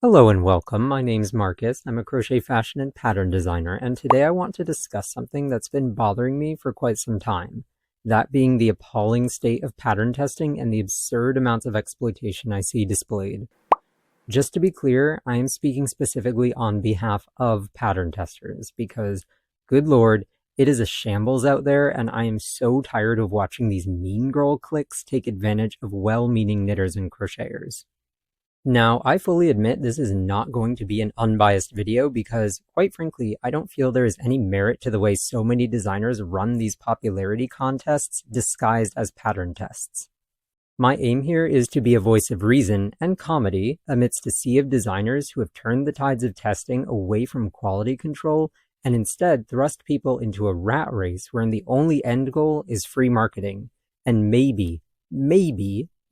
Hello and welcome. My name's Marcus. I'm a crochet fashion and pattern designer, and today I want to discuss something that's been bothering me for quite some time. That being the appalling state of pattern testing and the absurd amounts of exploitation I see displayed. Just to be clear, I am speaking specifically on behalf of pattern testers because, good lord, it is a shambles out there, and I am so tired of watching these mean girl cliques take advantage of well-meaning knitters and crocheters. Now, I fully admit this is not going to be an unbiased video because, quite frankly, I don't feel there is any merit to the way so many designers run these popularity contests disguised as pattern tests. My aim here is to be a voice of reason and comedy amidst a sea of designers who have turned the tides of testing away from quality control and instead thrust people into a rat race wherein the only end goal is free marketing. And maybe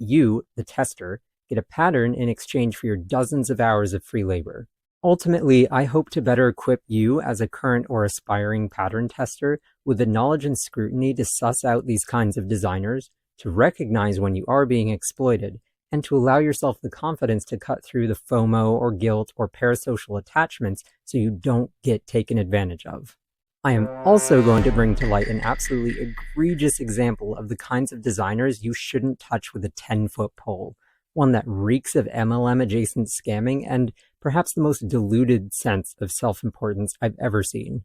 you, the tester, get a pattern in exchange for your dozens of hours of free labor. Ultimately, I hope to better equip you as a current or aspiring pattern tester with the knowledge and scrutiny to suss out these kinds of designers, to recognize when you are being exploited, and to allow yourself the confidence to cut through the FOMO or guilt or parasocial attachments so you don't get taken advantage of. I am also going to bring to light an absolutely egregious example of the kinds of designers you shouldn't touch with a 10-foot pole. One that reeks of MLM-adjacent scamming and perhaps the most diluted sense of self-importance I've ever seen.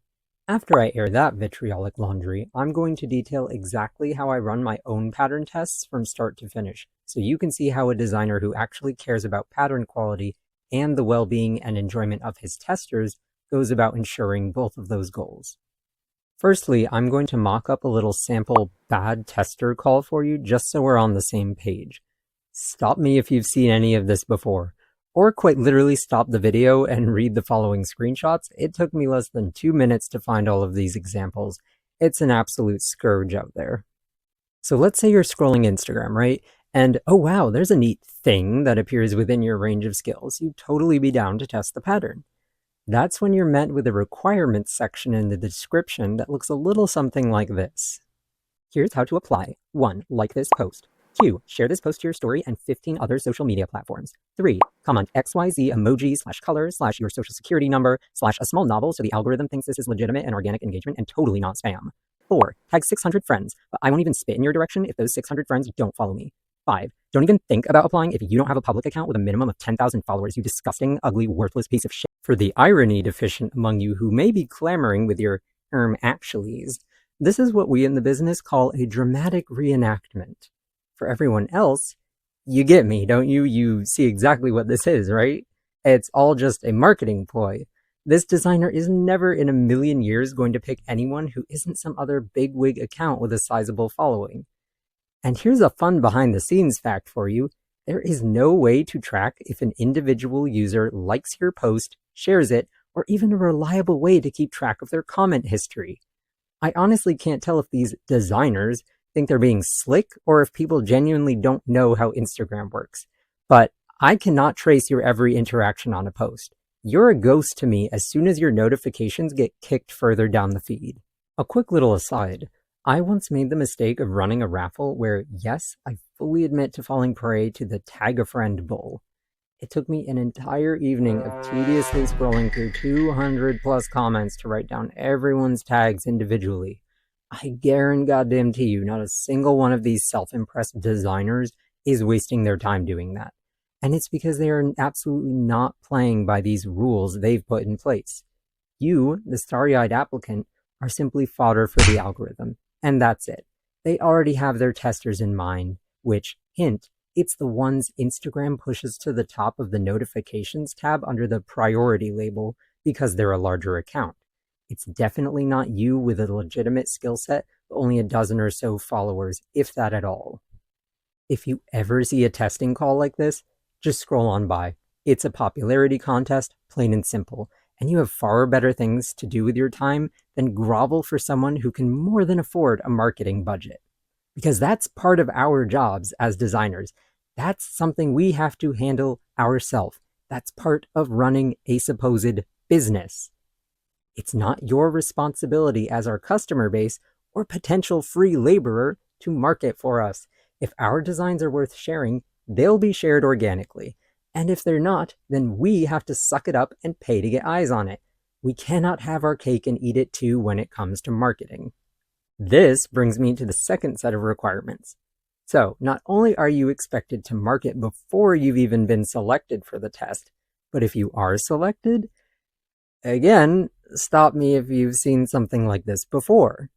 After I air that vitriolic laundry, I'm going to detail exactly how I run my own pattern tests from start to finish, so you can see how a designer who actually cares about pattern quality and the well-being and enjoyment of his testers goes about ensuring both of those goals. Firstly, I'm going to mock up a little sample bad tester call for you just so we're on the same page. Stop me if you've seen any of this before, or quite literally stop the video and read the following screenshots. It took me less than 2 minutes to find all of these examples. It's an absolute scourge out there. So let's say you're scrolling Instagram, right? And oh wow, there's a neat thing that appears within your range of skills. You'd totally be down to test the pattern. That's when you're met with a requirements section in the description that looks a little something like this. Here's how to apply. 1. Like this post. 2. Share this post to your story and 15 other social media platforms. 3. Comment XYZ emoji / color / your social security number / a small novel so the algorithm thinks this is legitimate and organic engagement and totally not spam. 4. Tag 600 friends, but I won't even spit in your direction if those 600 friends don't follow me. 5. Don't even think about applying if you don't have a public account with a minimum of 10,000 followers, you disgusting, ugly, worthless piece of shit. For the irony deficient among you who may be clamoring with your actuallys, this is what we in the business call a dramatic reenactment. For everyone else, you get me, don't you? You see exactly what this is, right? It's all just a marketing ploy. This designer is never in a million years going to pick anyone who isn't some other bigwig account with a sizable following. And here's a fun behind-the-scenes fact for you. There is no way to track if an individual user likes your post, shares it, or even a reliable way to keep track of their comment history. I honestly can't tell if these designers think they're being slick or if people genuinely don't know how Instagram works. But I cannot trace your every interaction on a post. You're a ghost to me as soon as your notifications get kicked further down the feed. A quick little aside. I once made the mistake of running a raffle where, yes, I fully admit to falling prey to the tag a friend bull. It took me an entire evening of tediously scrolling through 200 plus comments to write down everyone's tags individually. I guarantee you, not a single one of these self-impressed designers is wasting their time doing that. And it's because they are absolutely not playing by these rules they've put in place. You, the starry-eyed applicant, are simply fodder for the algorithm. And that's it. They already have their testers in mind, which, hint, it's the ones Instagram pushes to the top of the notifications tab under the priority label because they're a larger account. It's definitely not you with a legitimate skill set, but only a dozen or so followers, if that at all. If you ever see a testing call like this, just scroll on by. It's a popularity contest, plain and simple, and you have far better things to do with your time than grovel for someone who can more than afford a marketing budget. Because that's part of our jobs as designers. That's something we have to handle ourselves. That's part of running a supposed business. It's not your responsibility as our customer base or potential free laborer to market for us. If our designs are worth sharing, they'll be shared organically. And if they're not, then we have to suck it up and pay to get eyes on it. We cannot have our cake and eat it too when it comes to marketing. This brings me to the second set of requirements. So, not only are you expected to market before you've even been selected for the test, but if you are selected, again, stop me if you've seen something like this before.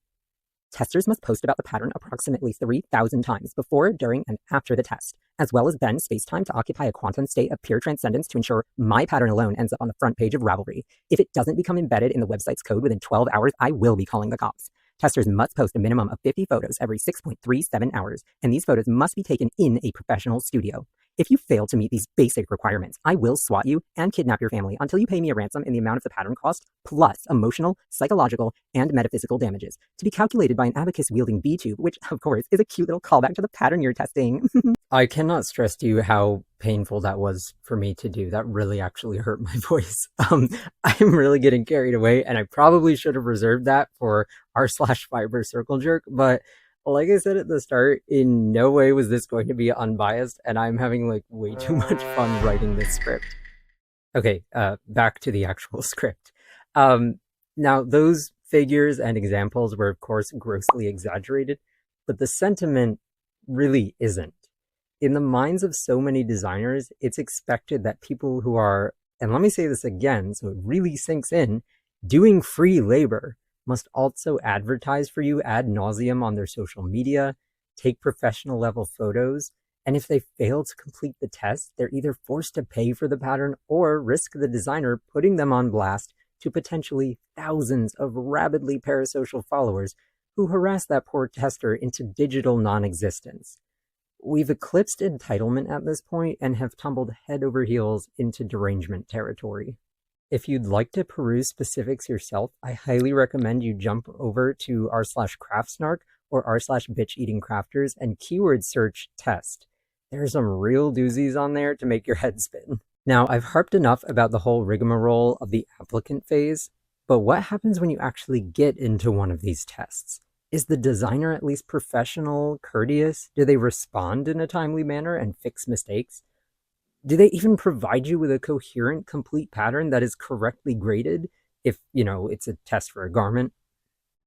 Testers must post about the pattern approximately 3,000 times before, during, and after the test, as well as bend space-time to occupy a quantum state of pure transcendence to ensure my pattern alone ends up on the front page of Ravelry. If it doesn't become embedded in the website's code within 12 hours, I will be calling the cops. Testers must post a minimum of 50 photos every 6.37 hours, and these photos must be taken in a professional studio. If you fail to meet these basic requirements, I will swat you and kidnap your family until you pay me a ransom in the amount of the pattern cost, plus emotional, psychological, and metaphysical damages, to be calculated by an abacus-wielding B-tube, which, of course, is a cute little callback to the pattern you're testing. I cannot stress to you how painful that was for me to do. That really actually hurt my voice. I'm really getting carried away, and I probably should have reserved that for r/fiberartscirclejerk, but like I said at the start, in no way was this going to be unbiased, and I'm having like way too much fun writing this script. Okay, back to the actual script. Now, those figures and examples were, of course, grossly exaggerated, but the sentiment really isn't. In the minds of so many designers, it's expected that people who are, and let me say this again so it really sinks in, doing free labor must also advertise for you ad nauseum on their social media, take professional level photos, and if they fail to complete the test, they're either forced to pay for the pattern or risk the designer putting them on blast to potentially thousands of rabidly parasocial followers who harass that poor tester into digital non-existence. We've eclipsed entitlement at this point and have tumbled head over heels into derangement territory. If you'd like to peruse specifics yourself, I highly recommend you jump over to r/craftsnark or r/bitcheatingcrafters and keyword search test. There are some real doozies on there to make your head spin. Now, I've harped enough about the whole rigmarole of the applicant phase, but what happens when you actually get into one of these tests? Is the designer at least professional, courteous? Do they respond in a timely manner and fix mistakes? Do they even provide you with a coherent, complete pattern that is correctly graded if, it's a test for a garment?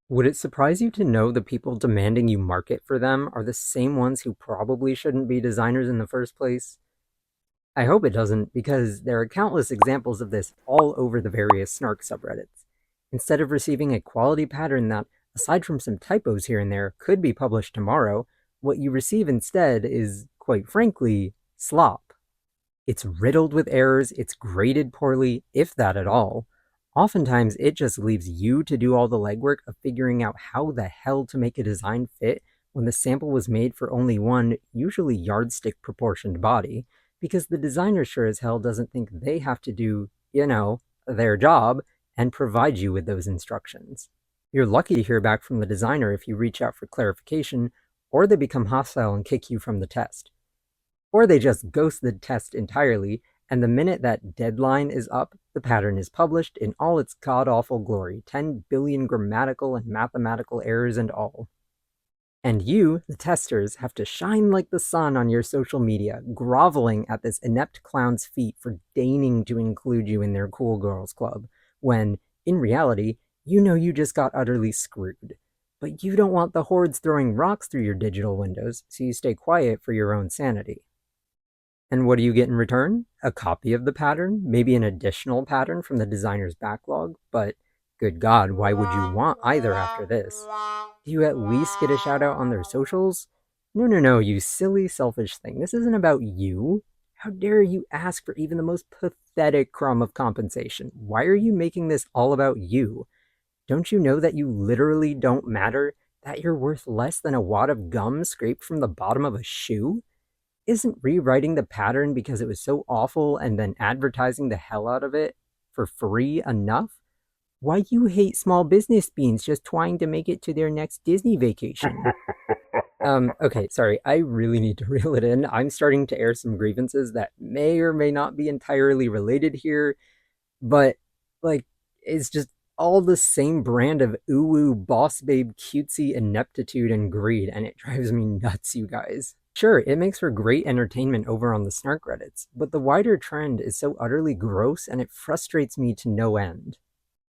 Would it surprise you to know the people demanding you market for them are the same ones who probably shouldn't be designers in the first place? I hope it doesn't, because there are countless examples of this all over the various snark subreddits. Instead of receiving a quality pattern that, aside from some typos here and there, could be published tomorrow, what you receive instead is, quite frankly, slop. It's riddled with errors, it's graded poorly, if that at all. Oftentimes, it just leaves you to do all the legwork of figuring out how the hell to make a design fit when the sample was made for only one, usually yardstick proportioned body, because the designer sure as hell doesn't think they have to do, their job and provide you with those instructions. You're lucky to hear back from the designer if you reach out for clarification, or they become hostile and kick you from the test. Or they just ghost the test entirely, and the minute that deadline is up, the pattern is published in all its god-awful glory, 10 billion grammatical and mathematical errors and all. And you, the testers, have to shine like the sun on your social media, groveling at this inept clown's feet for deigning to include you in their cool girls club, when, in reality, you just got utterly screwed. But you don't want the hordes throwing rocks through your digital windows, so you stay quiet for your own sanity. And what do you get in return? A copy of the pattern, maybe an additional pattern from the designer's backlog, but good God, why would you want either after this? Do you at least get a shout out on their socials? No, you silly, selfish thing. This isn't about you. How dare you ask for even the most pathetic crumb of compensation? Why are you making this all about you? Don't you know that you literally don't matter? That you're worth less than a wad of gum scraped from the bottom of a shoe? Isn't rewriting the pattern because it was so awful and then advertising the hell out of it for free enough? Why you hate small business beans just trying to make it to their next Disney vacation? Okay, sorry, I really need to reel it in. I'm starting to air some grievances that may or may not be entirely related here, but, it's just all the same brand of ooh-woo, boss babe, cutesy ineptitude and greed, and it drives me nuts, you guys. Sure, it makes for great entertainment over on the snark Reddits, but the wider trend is so utterly gross and it frustrates me to no end.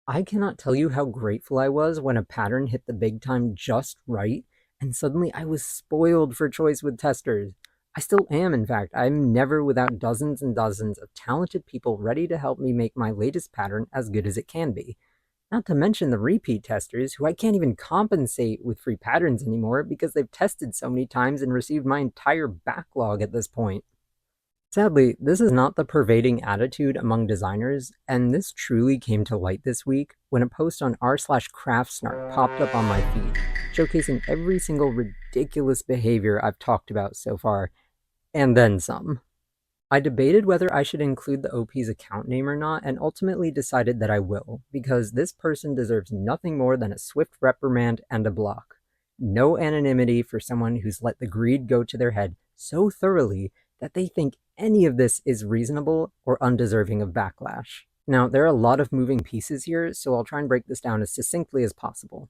I cannot tell you how grateful I was when a pattern hit the big time just right, and suddenly I was spoiled for choice with testers. I still am, in fact. I'm never without dozens and dozens of talented people ready to help me make my latest pattern as good as it can be. Not to mention the repeat testers, who I can't even compensate with free patterns anymore because they've tested so many times and received my entire backlog at this point. Sadly, this is not the pervading attitude among designers, and this truly came to light this week when a post on r/craftsnark popped up on my feed, showcasing every single ridiculous behavior I've talked about so far, and then some. I debated whether I should include the OP's account name or not, and ultimately decided that I will, because this person deserves nothing more than a swift reprimand and a block. No anonymity for someone who's let the greed go to their head so thoroughly that they think any of this is reasonable or undeserving of backlash. Now, there are a lot of moving pieces here, so I'll try and break this down as succinctly as possible.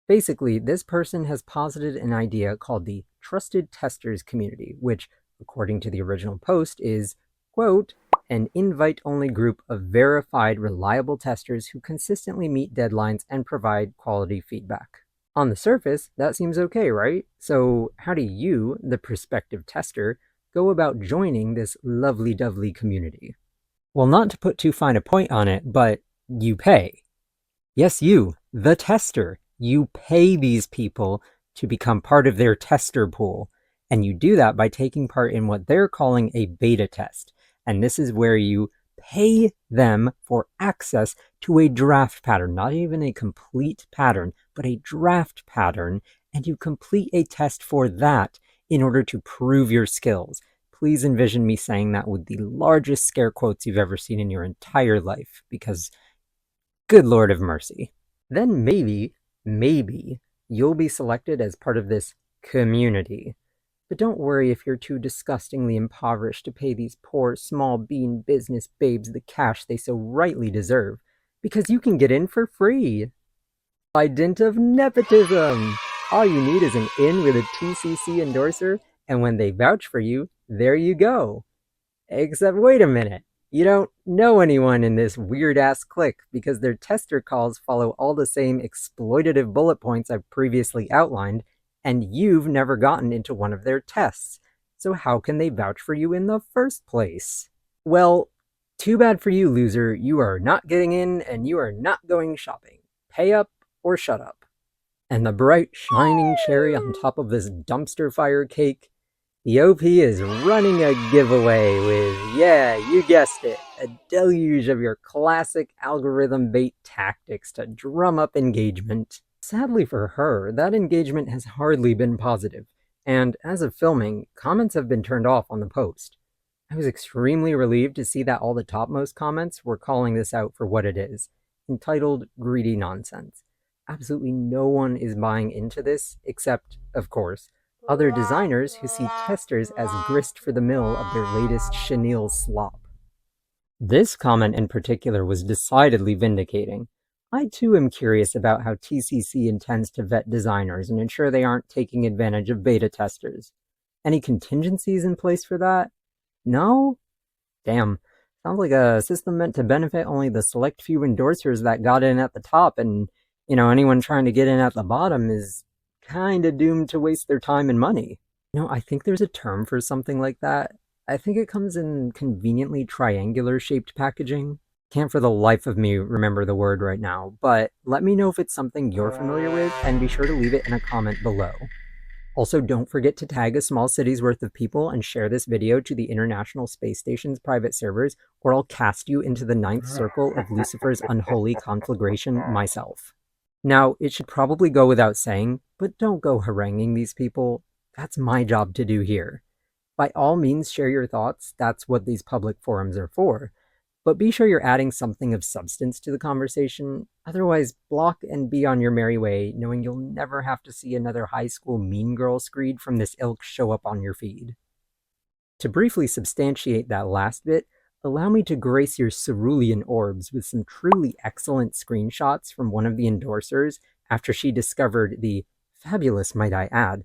Basically, this person has posited an idea called the Trusted Testers Community, which, according to the original post, is, quote, an invite-only group of verified, reliable testers who consistently meet deadlines and provide quality feedback. On the surface, that seems okay, right? So how do you, the prospective tester, go about joining this lovely-dovely community? Well, not to put too fine a point on it, but you pay. Yes, you, the tester. You pay these people to become part of their tester pool. And you do that by taking part in what they're calling a beta test. And this is where you pay them for access to a draft pattern, not even a complete pattern, but a draft pattern, and you complete a test for that in order to prove your skills. Please envision me saying that with the largest scare quotes you've ever seen in your entire life, because good Lord of mercy. Then maybe you'll be selected as part of this community. But don't worry if you're too disgustingly impoverished to pay these poor small bean business babes the cash they so rightly deserve, because you can get in for free. By dint of nepotism! All you need is an in with a TCC endorser, and when they vouch for you, there you go. Except wait a minute. You don't know anyone in this weird-ass clique because their tester calls follow all the same exploitative bullet points I've previously outlined, and you've never gotten into one of their tests. So how can they vouch for you in the first place? Well, too bad for you, loser. You are not getting in, and you are not going shopping. Pay up or shut up. And the bright, shining cherry on top of this dumpster fire cake, the OP is running a giveaway with, yeah, you guessed it, a deluge of your classic algorithm bait tactics to drum up engagement. Sadly for her, that engagement has hardly been positive, and as of filming, comments have been turned off on the post. I was extremely relieved to see that all the topmost comments were calling this out for what it is, entitled greedy nonsense. Absolutely no one is buying into this, except, of course, other designers who see testers as grist for the mill of their latest chenille slop. This comment in particular was decidedly vindicating. I too am curious about how TCC intends to vet designers and ensure they aren't taking advantage of beta testers. Any contingencies in place for that? No? Damn. Sounds like a system meant to benefit only the select few endorsers that got in at the top, and, anyone trying to get in at the bottom is kinda doomed to waste their time and money. I think there's a term for something like that. I think it comes in conveniently triangular-shaped packaging. Can't for the life of me remember the word right now, but let me know if it's something you're familiar with, and be sure to leave it in a comment below. Also, don't forget to tag a small city's worth of people and share this video to the International Space Station's private servers, or I'll cast you into the ninth circle of Lucifer's unholy conflagration myself. Now, it should probably go without saying, but don't go haranguing these people. That's my job to do here. By all means, share your thoughts. That's what these public forums are for. But be sure you're adding something of substance to the conversation. Otherwise, block and be on your merry way, knowing you'll never have to see another high school mean girl screed from this ilk show up on your feed. To briefly substantiate that last bit, allow me to grace your cerulean orbs with some truly excellent screenshots from one of the endorsers after she discovered the fabulous, might I add,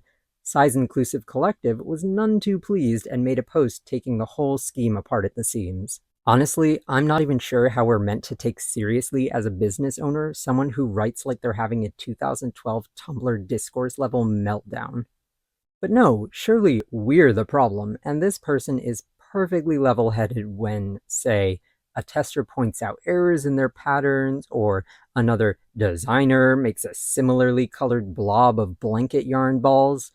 size-inclusive collective was none too pleased and made a post taking the whole scheme apart at the seams. Honestly, I'm not even sure how we're meant to take seriously as a business owner someone who writes like they're having a 2012 Tumblr discourse level meltdown. But no, surely we're the problem, and this person is perfectly level-headed when, say, a tester points out errors in their patterns, or another designer makes a similarly colored blob of blanket yarn balls.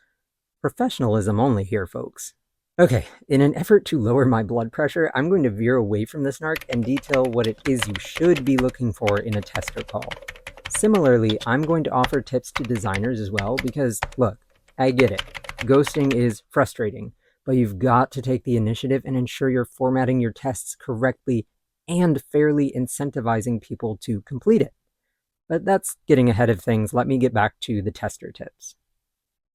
Professionalism only here, folks. Okay, in an effort to lower my blood pressure, I'm going to veer away from the snark and detail what it is you should be looking for in a tester call. Similarly, I'm going to offer tips to designers as well because, look, I get it. Ghosting is frustrating, but you've got to take the initiative and ensure you're formatting your tests correctly and fairly incentivizing people to complete it. But that's getting ahead of things. Let me get back to the tester tips.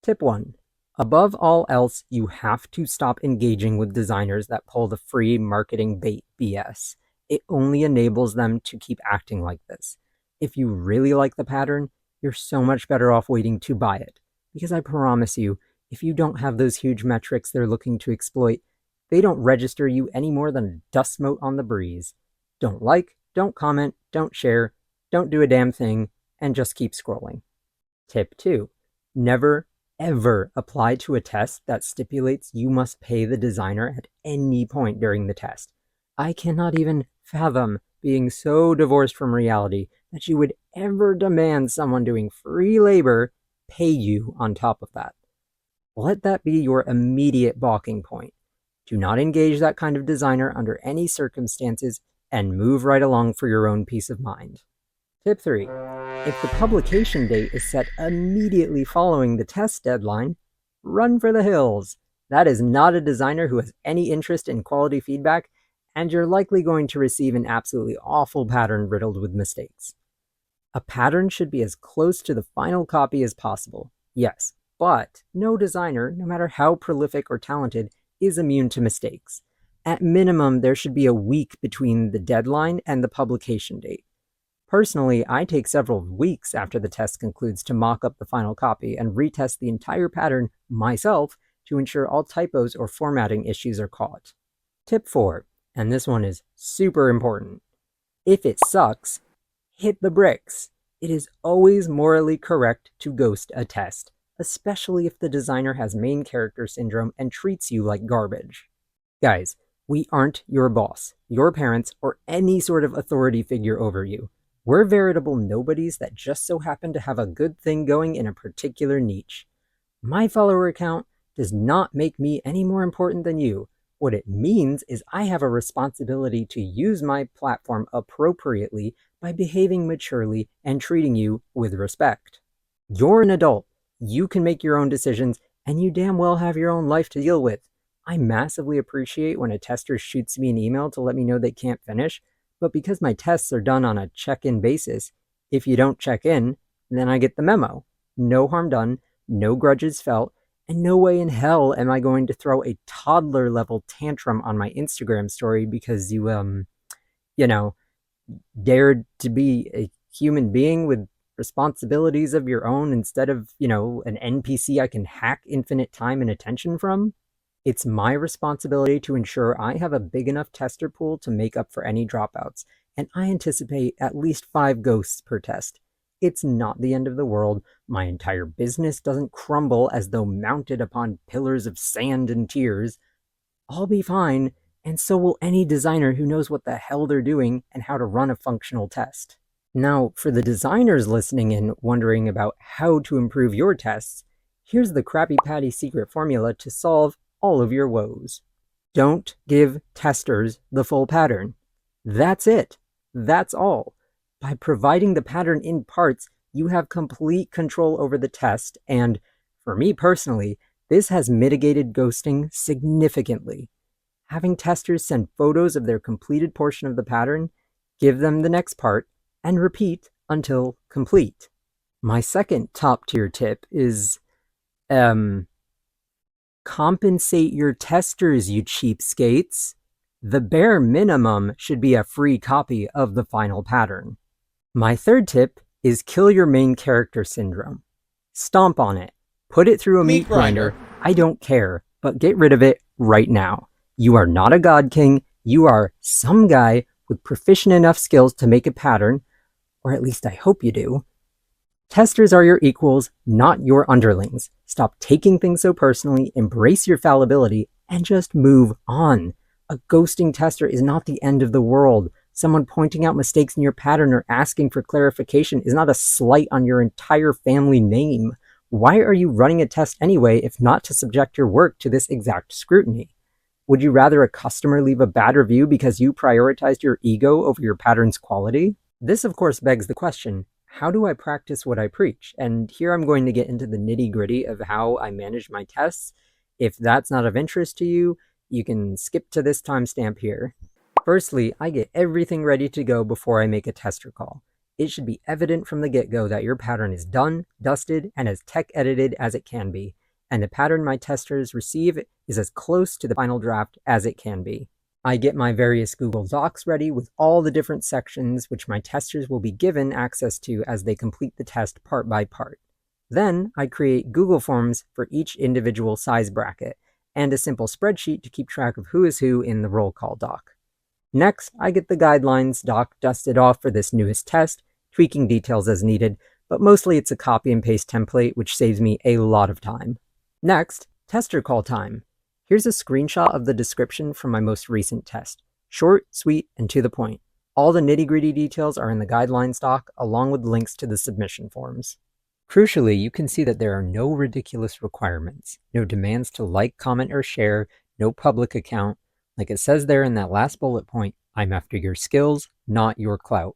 Tip 1. Above all else, you have to stop engaging with designers that pull the free marketing bait BS. It only enables them to keep acting like this. If you really like the pattern, you're so much better off waiting to buy it. Because I promise you, if you don't have those huge metrics they're looking to exploit, they don't register you any more than a dust mote on the breeze. Don't like, don't comment, don't share, don't do a damn thing, and just keep scrolling. Tip 2. Never, ever apply to a test that stipulates you must pay the designer at any point during the test. I cannot even fathom being so divorced from reality that you would ever demand someone doing free labor pay you on top of that. Let that be your immediate balking point. Do not engage that kind of designer under any circumstances and move right along for your own peace of mind. Tip 3. If the publication date is set immediately following the test deadline, run for the hills. That is not a designer who has any interest in quality feedback, and you're likely going to receive an absolutely awful pattern riddled with mistakes. A pattern should be as close to the final copy as possible, yes, but no designer, no matter how prolific or talented, is immune to mistakes. At minimum, there should be a week between the deadline and the publication date. Personally, I take several weeks after the test concludes to mock up the final copy and retest the entire pattern myself to ensure all typos or formatting issues are caught. Tip 4, and this one is super important. If it sucks, hit the bricks. It is always morally correct to ghost a test, especially if the designer has main character syndrome and treats you like garbage. Guys, we aren't your boss, your parents, or any sort of authority figure over you. We're veritable nobodies that just so happen to have a good thing going in a particular niche. My follower account does not make me any more important than you. What it means is I have a responsibility to use my platform appropriately by behaving maturely and treating you with respect. You're an adult. You can make your own decisions, and you damn well have your own life to deal with. I massively appreciate when a tester shoots me an email to let me know they can't finish, but because my tests are done on a check-in basis, if you don't check in, then I get the memo. No harm done, no grudges felt, and no way in hell am I going to throw a toddler-level tantrum on my Instagram story because you, dared to be a human being with responsibilities of your own instead of, an NPC I can hack infinite time and attention from. It's my responsibility to ensure I have a big enough tester pool to make up for any dropouts, and I anticipate at least 5 ghosts per test. It's not the end of the world. My entire business doesn't crumble as though mounted upon pillars of sand and tears. I'll be fine, and so will any designer who knows what the hell they're doing and how to run a functional test. Now, for the designers listening in wondering about how to improve your tests, here's the Krabby Patty secret formula to solve all of your woes. Don't give testers the full pattern. That's it. That's all. By providing the pattern in parts, you have complete control over the test, and for me personally, this has mitigated ghosting significantly. Having testers send photos of their completed portion of the pattern, give them the next part, and repeat until complete. My second top tier tip is, compensate your testers, you cheapskates. The bare minimum should be a free copy of the final pattern. My third tip is kill your main character syndrome. Stomp on it. Put it through a meat grinder. I don't care, but get rid of it right now. You are not a god king. You are some guy with proficient enough skills to make a pattern, or at least I hope you do. Testers are your equals, not your underlings. Stop taking things so personally, embrace your fallibility, and just move on. A ghosting tester is not the end of the world. Someone pointing out mistakes in your pattern or asking for clarification is not a slight on your entire family name. Why are you running a test anyway if not to subject your work to this exact scrutiny? Would you rather a customer leave a bad review because you prioritized your ego over your pattern's quality? This, of course, begs the question, how do I practice what I preach? And here I'm going to get into the nitty-gritty of how I manage my tests. If that's not of interest to you, you can skip to this timestamp here. Firstly, I get everything ready to go before I make a tester call. It should be evident from the get-go that your pattern is done, dusted, and as tech-edited as it can be, and the pattern my testers receive is as close to the final draft as it can be. I get my various Google Docs ready with all the different sections which my testers will be given access to as they complete the test part by part. Then I create Google Forms for each individual size bracket, and a simple spreadsheet to keep track of who is who in the roll call doc. Next, I get the guidelines doc dusted off for this newest test, tweaking details as needed, but mostly it's a copy and paste template which saves me a lot of time. Next, tester call time. Here's a screenshot of the description from my most recent test. Short, sweet, and to the point. All the nitty-gritty details are in the guidelines doc, along with links to the submission forms. Crucially, you can see that there are no ridiculous requirements, no demands to like, comment, or share, no public account. Like it says there in that last bullet point, I'm after your skills, not your clout.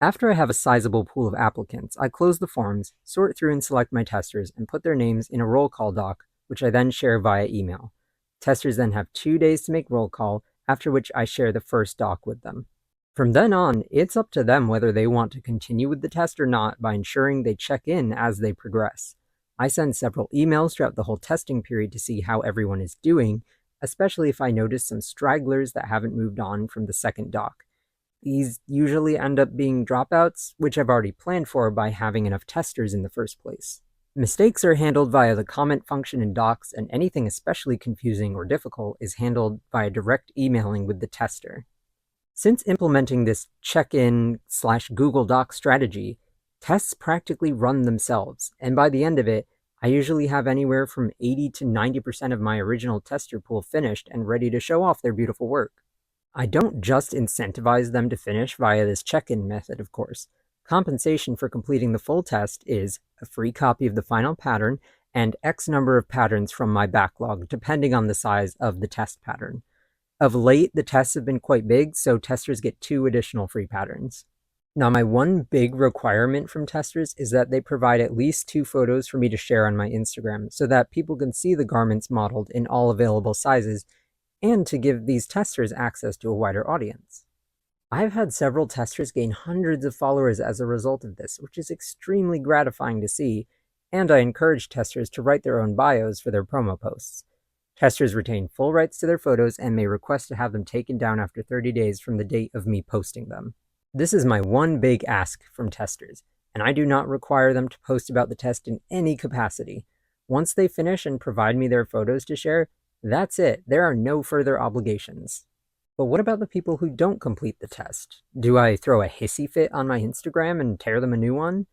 After I have a sizable pool of applicants, I close the forms, sort through and select my testers, and put their names in a roll call doc, which I then share via email. Testers then have 2 days to make roll call, after which I share the first doc with them. From then on, it's up to them whether they want to continue with the test or not by ensuring they check in as they progress. I send several emails throughout the whole testing period to see how everyone is doing, especially if I notice some stragglers that haven't moved on from the second doc. These usually end up being dropouts, which I've already planned for by having enough testers in the first place. Mistakes are handled via the comment function in docs, and anything especially confusing or difficult is handled via direct emailing with the tester. Since implementing this check-in/Google Doc strategy, tests practically run themselves, and by the end of it, I usually have anywhere from 80 to 90% of my original tester pool finished and ready to show off their beautiful work. I don't just incentivize them to finish via this check-in method, of course. Compensation for completing the full test is a free copy of the final pattern and X number of patterns from my backlog, depending on the size of the test pattern. Of late, the tests have been quite big, so testers get 2 additional free patterns. Now, my one big requirement from testers is that they provide at least 2 photos for me to share on my Instagram, so that people can see the garments modeled in all available sizes, and to give these testers access to a wider audience. I've had several testers gain hundreds of followers as a result of this, which is extremely gratifying to see, and I encourage testers to write their own bios for their promo posts. Testers retain full rights to their photos and may request to have them taken down after 30 days from the date of me posting them. This is my one big ask from testers, and I do not require them to post about the test in any capacity. Once they finish and provide me their photos to share, that's it. There are no further obligations. But what about the people who don't complete the test? Do I throw a hissy fit on my Instagram and tear them a new one?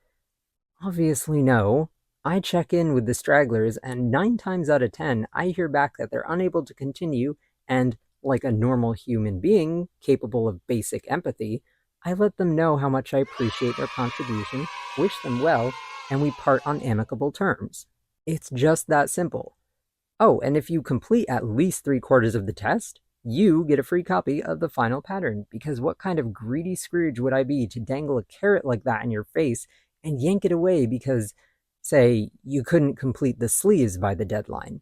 Obviously no. I check in with the stragglers, and 9 times out of 10, I hear back that they're unable to continue, and, like a normal human being capable of basic empathy, I let them know how much I appreciate their contribution, wish them well, and we part on amicable terms. It's just that simple. Oh, and if you complete at least 3/4 of the test, you get a free copy of the final pattern, because what kind of greedy Scrooge would I be to dangle a carrot like that in your face and yank it away because, say, you couldn't complete the sleeves by the deadline?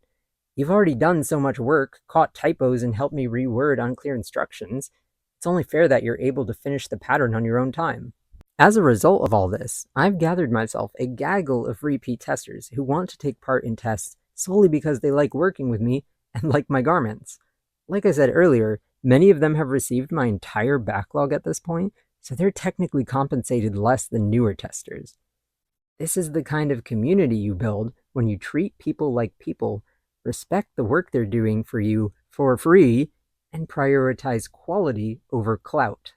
You've already done so much work, caught typos, and helped me reword unclear instructions. It's only fair that you're able to finish the pattern on your own time. As a result of all this, I've gathered myself a gaggle of repeat testers who want to take part in tests solely because they like working with me and like my garments. Like I said earlier, many of them have received my entire backlog at this point, so they're technically compensated less than newer testers. This is the kind of community you build when you treat people like people, respect the work they're doing for you for free, and prioritize quality over clout.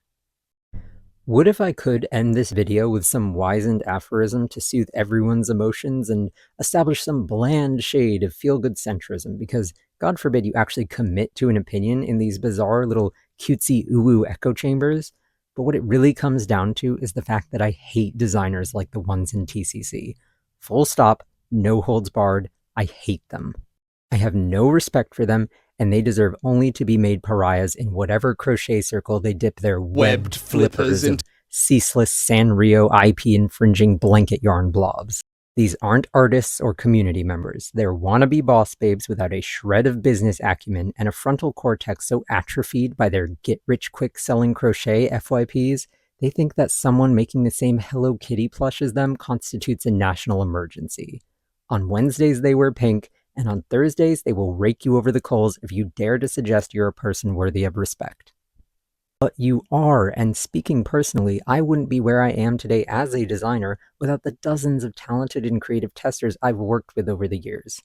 What if I could end this video with some wizened aphorism to soothe everyone's emotions and establish some bland shade of feel-good centrism? Because God forbid you actually commit to an opinion in these bizarre little cutesy uwu echo chambers. But what it really comes down to is the fact that I hate designers like the ones in TCC. Full stop, no holds barred, I hate them. I have no respect for them, and they deserve only to be made pariahs in whatever crochet circle they dip their webbed flippers of ceaseless Sanrio IP-infringing blanket yarn blobs. These aren't artists or community members. They're wannabe boss babes without a shred of business acumen and a frontal cortex so atrophied by their get-rich-quick selling crochet FYPs, they think that someone making the same Hello Kitty plush as them constitutes a national emergency. On Wednesdays they wear pink, and on Thursdays they will rake you over the coals if you dare to suggest you're a person worthy of respect. But you are, and speaking personally, I wouldn't be where I am today as a designer without the dozens of talented and creative testers I've worked with over the years.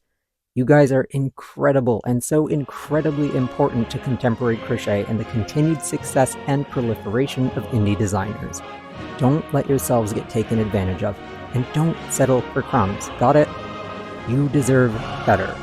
You guys are incredible and so incredibly important to contemporary crochet and the continued success and proliferation of indie designers. Don't let yourselves get taken advantage of, and don't settle for crumbs. Got it? You deserve better.